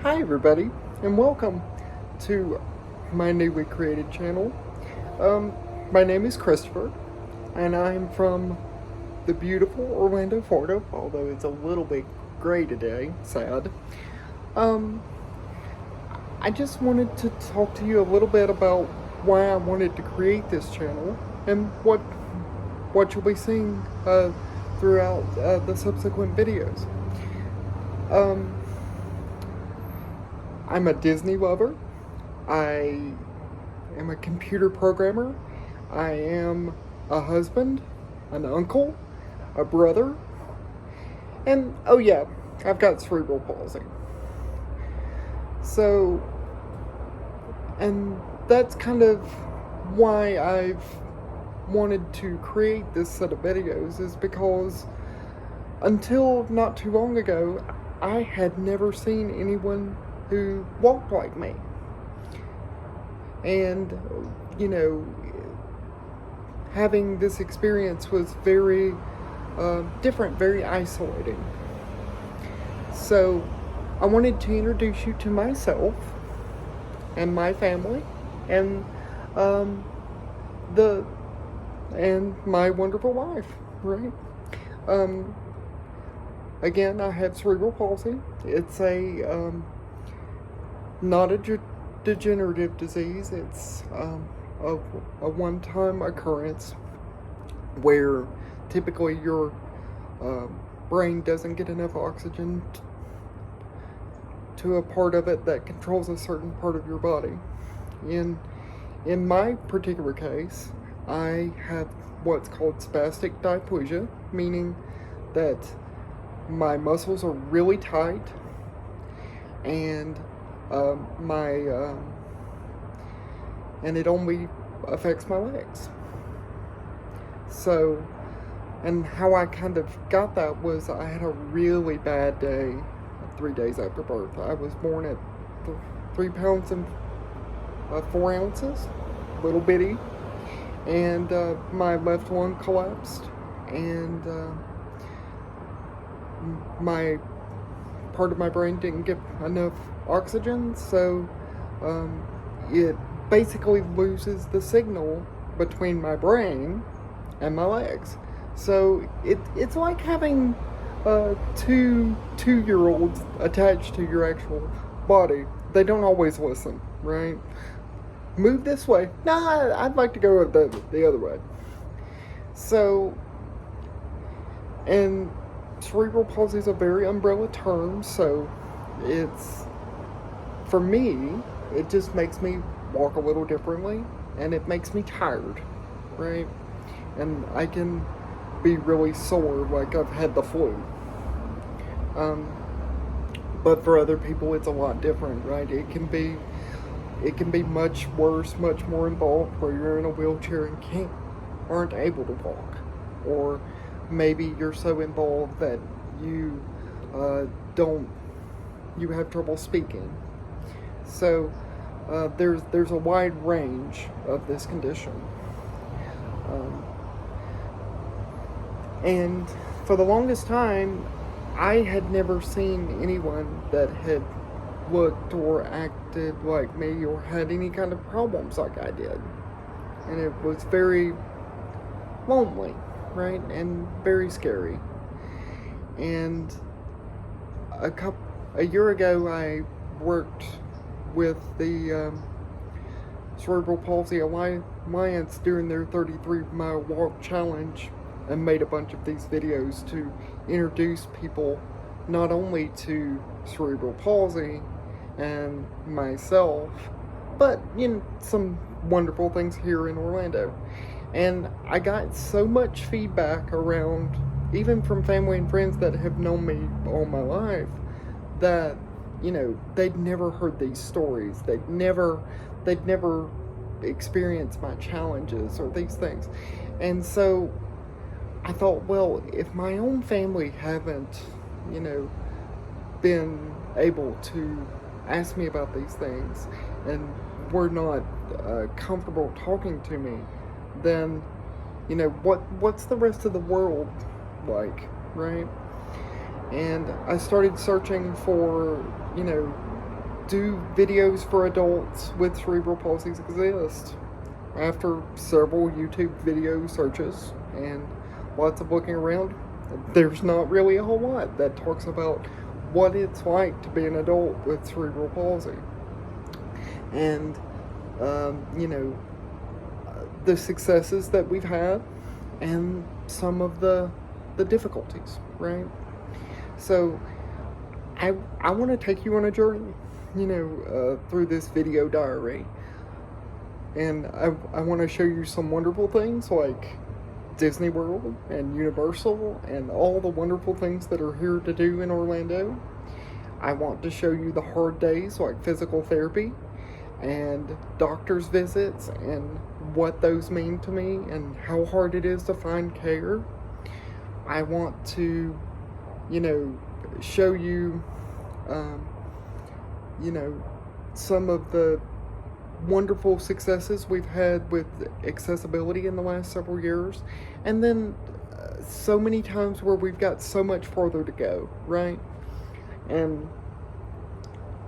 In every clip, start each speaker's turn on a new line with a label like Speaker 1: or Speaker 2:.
Speaker 1: Hi everybody, and welcome to my newly created channel. My name is Christopher, and I'm from the beautiful Orlando, Florida, although it's a little bit gray today, sad. Um, I just wanted to talk to you a little bit about why I wanted to create this channel and what you'll be seeing throughout the subsequent videos. Um, I'm a Disney lover. I am a computer programmer. I am a husband, an uncle, a brother, and oh yeah, I've got cerebral palsy. So, and that's kind of why I've wanted to create this set of videos, is because until not too long ago, I had never seen anyone who walked like me. And, you know, having this experience was very different, very isolating. So I wanted to introduce you to myself and my family and the and my wonderful wife, right? Um, Again, I have cerebral palsy. It's a not a degenerative disease. It's a one-time occurrence where typically your brain doesn't get enough oxygen to a part of it that controls a certain part of your body. In my particular case, I have what's called spastic diplegia, meaning that my muscles are really tight and my and it only affects my legs. So, and how I kind of got that was I had a really bad day 3 days after birth. I was born at 3 pounds and 4 ounces, little bitty, and my left lung collapsed, and my part of my brain didn't get enough oxygen, so it basically loses the signal between my brain and my legs. So it's like having two-year-olds attached to your actual body. They don't always listen, right? Move this way. Nah, I'd like to go the other way. So, and cerebral palsy is a very umbrella term, so it's, for me, it just makes me walk a little differently, and it makes me tired, right? And I can be really sore, like I've had the flu. But for other people, it's a lot different, right? It can be much worse, much more involved, where you're in a wheelchair and aren't able to walk, or maybe you're so involved that you you have trouble speaking. So there's a wide range of this condition, and for the longest time, I had never seen anyone that had looked or acted like me or had any kind of problems like I did, and it was very lonely, right, and very scary. And a year ago, I worked with the Cerebral Palsy Alliance during their 33-mile walk challenge, and made a bunch of these videos to introduce people not only to cerebral palsy and myself, but some wonderful things here in Orlando. And I got so much feedback around, even from family and friends that have known me all my life, that they'd never heard these stories. They'd never experienced my challenges or these things. And so I thought, well, if my own family haven't, been able to ask me about these things, and were not comfortable talking to me, then, what's the rest of the world like, right? And I started searching for, do videos for adults with cerebral palsy exist? After several YouTube video searches and lots of looking around, there's not really a whole lot that talks about what it's like to be an adult with cerebral palsy. And, the successes that we've had and some of the difficulties, right? So, I want to take you on a journey, through this video diary. And I want to show you some wonderful things like Disney World and Universal and all the wonderful things that are here to do in Orlando. I want to show you the hard days like physical therapy and doctor's visits and what those mean to me and how hard it is to find care. I want to, show you, some of the wonderful successes we've had with accessibility in the last several years, and then so many times where we've got so much further to go, right? And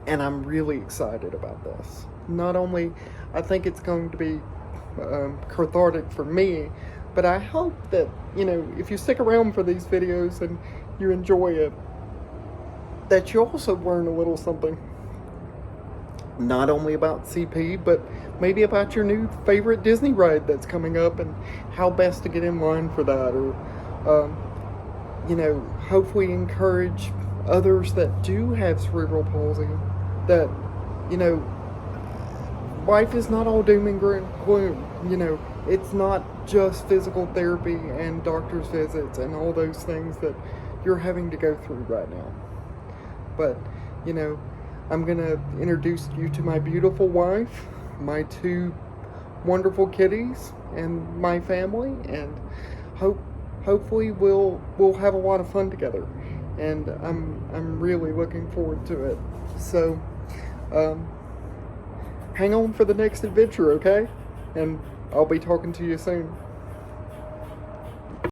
Speaker 1: I'm really excited about this. Not only I think it's going to be cathartic for me, but I hope that if you stick around for these videos and you enjoy it, that you also learn a little something. Not only about CP, but maybe about your new favorite Disney ride that's coming up and how best to get in line for that, or hopefully encourage others that do have cerebral palsy that life is not all doom and gloom. It's not just physical therapy and doctor's visits and all those things that you're having to go through right now. But I'm going to introduce you to my beautiful wife, my 2 wonderful kitties, and my family, and hopefully we'll have a lot of fun together. And I'm really looking forward to it. So hang on for the next adventure, okay? And I'll be talking to you soon.